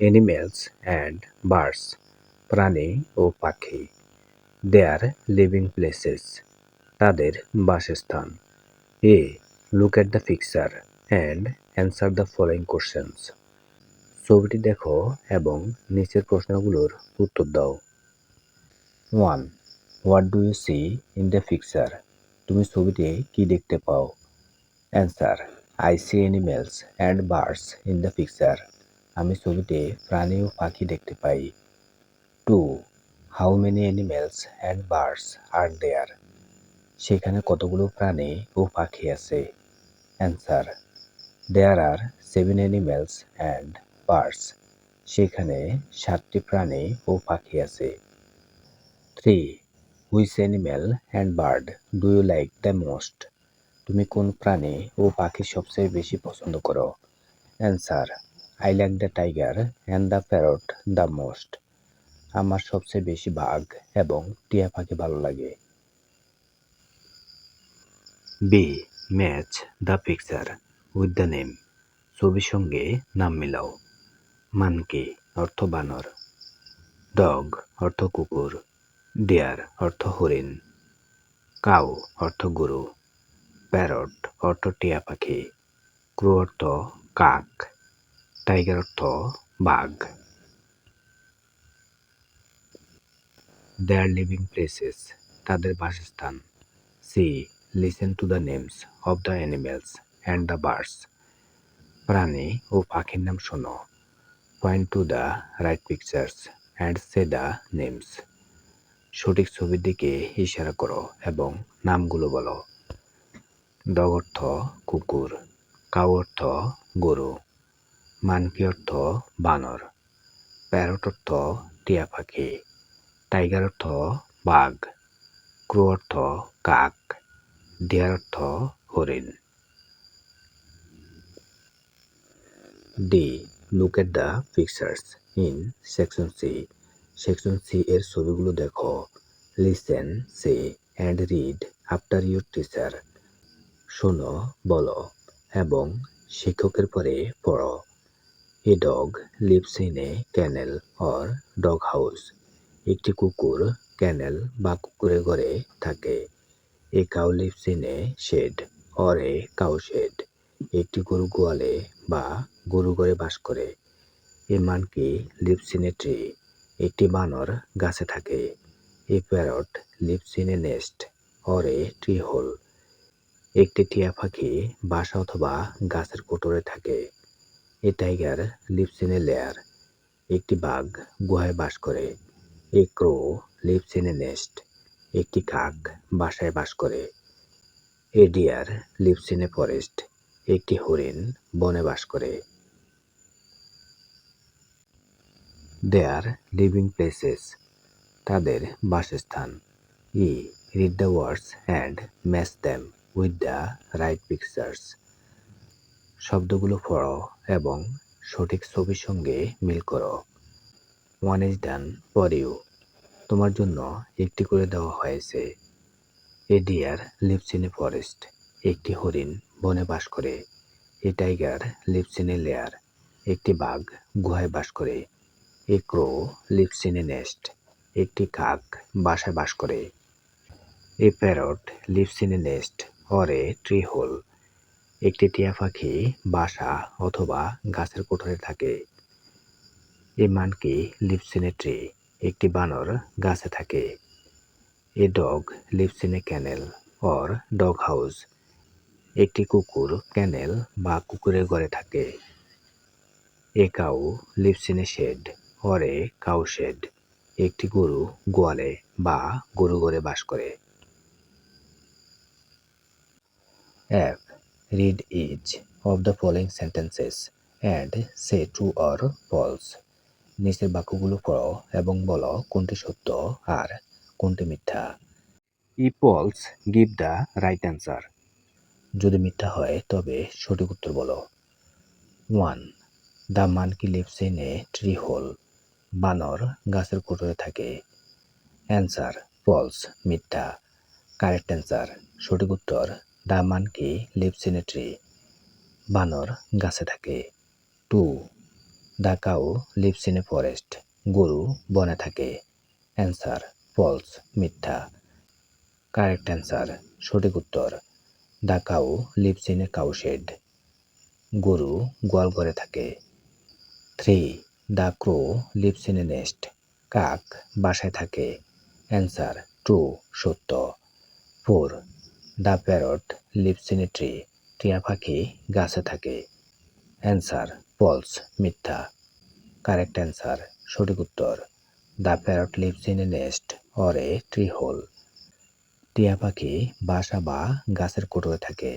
Animals and birds, প্রাণী ও পাখি। দেয়ার লিভিং প্লেসেস, তাদের বাসস্থান। A. Look at the picture and answer the following questions. ছবিটি দেখো এবং নিচের প্রশ্নগুলোর উত্তর দাও। 1. What do you see in the picture? তুমি ছবিতে কি দেখতে পাও? Answer: I see animals and birds in the picture. আমি ছবিতে প্রাণী ও পাখি দেখতে পাই। 2. How many animals and birds are there? সেখানে কতগুলো প্রাণী ও পাখি আছে? Answer: there are 7 animals and birds. সেখানে 7টি প্রাণী ও পাখি আছে। 3. Which animal and bird do you like the most? তুমি কোন প্রাণী ও পাখি সবচেয়ে বেশি পছন্দ করো? Answer: I like the tiger and the parrot the most. আমার সবচেয়ে বেশি বাঘ এবং টিয়া পাখি ভালো লাগে। B. Match the picture with the name. ছবির সঙ্গে নাম মিলাও। মানকি অর্থ বানর, ডগ অর্থ কুকুর, ডিয়ার অর্থ হরিণ, কাউ অর্থ গরু, প্যারট অর্থ টিয়া পাখি, ক্রো অর্থ কাক, টাইগার অর্থ বাঘ। দেয়ার লিভিং প্লেসেস, তাদের বাসস্থান। C. Listen to the names of the animals and the birds. প্রাণী ও পাখির নাম শোনো। Point to the right pictures and say the names. সঠিক ছবির দিকে ইশারা করো এবং নামগুলো বলো। ডগ অর্থ কুকুর, কাউ অর্থ গরু, মানকি অর্থ বানর, প্যারট অর্থ টিয়া পাখি, টাইগার অর্থ বাঘ, ক্রো অর্থ কাক, ডিয়ার অর্থ হরিণ। D. Look at the pictures in section C. Section C এর ছবিগুলো দেখো। Listen, say and read after your teacher. শোনো, বলো এবং শিক্ষকের পরে পড়ো। A dog lives in a kennel or dog house. একটি কুকুর ক্যানেল বা কুকুরের ঘরে থাকে। A cow lives in a shed or a cow shed. একটি গরু গোয়ালে বা গরু ঘরে বাস করে। A monkey lives in a tree. একটি বানর গাছে থাকে। A parrot lives in a nest or a tree hole. একটি টিয়া পাখি বাসা অথবা গাছের কোটরে থাকে। A tiger lives in a lair. একটি বাঘ গুহায় বাস করে। A crow lives in a nest. একটি কাক বাসায় বাস করে। A deer lives in a forest. একটি হরিণ বনে বাস করে। দেয়ার লিভিং প্লেসেস, তাদের বাসস্থান। E. Read the words and match them with the right pictures. শব্দগুলো পড়ো এবং সঠিক ছবির সঙ্গে মিল করো। 1 is done for you, তোমার জন্য একটি করে দেওয়া হয়েছে। A deer lives in a forest, একটি হরিণ বনে বাস করে। A tiger lives in a lair, একটি বাঘ গুহায় বাস করে। A crow lives in a nest, একটি কাক বাসায় বাস করে। A parrot lives in a nest or a tree hole, একটি টিয়া পাখি বাসা অথবা গাছের কোঠরে থাকে। A monkey lives in a tree, একটি বানর গাছে থাকে। A dog lives in a kennel or dog house, একটি কুকুর ক্যানেল বা কুকুরের ঘরে থাকে। A cow lives in a shed or a cow shed, একটি গরু গোয়ালে বা গরু ঘরে বাস করে। F. Read each of the following sentences and say true or false. নিচের বাক্যগুলো পড়ো এবং বলো কোনটি সত্য আর কোনটি মিথ্যা। If false, give the right answer. যদি মিথ্যা হয় তবে সঠিক উত্তর বলো। 1. The monkey lives in a tree hole. বানর গাছের কোটরে থাকে। অ্যান্সার: ফলস, মিথ্যা। কারেক্ট অ্যান্সার, সঠিক উত্তর: the monkey lives in a tree, বানর গাছে থাকে। 2. The cow lives in a forest, গরু বনে থাকে। অ্যান্সার ফলস, মিথ্যা। কারেক্ট অ্যান্সার, সঠিক উত্তর। The cow lives in a cow shed, গরু গোয়ালঘরে থাকে। 3. The crow lives in a nest, কাক বাসায় থাকে। অ্যান্সার ট্রু, সত্য। 4. The parrot lives in a tree, টিয়া পাখি গাছে থাকে। অ্যান্সার ফলস, মিথ্যা। কারেক্ট অ্যান্সার, সঠিক উত্তর। The parrot lives in a nest or a tree hole, টিয়া পাখি বাসা বা গাছের কোটরে থাকে।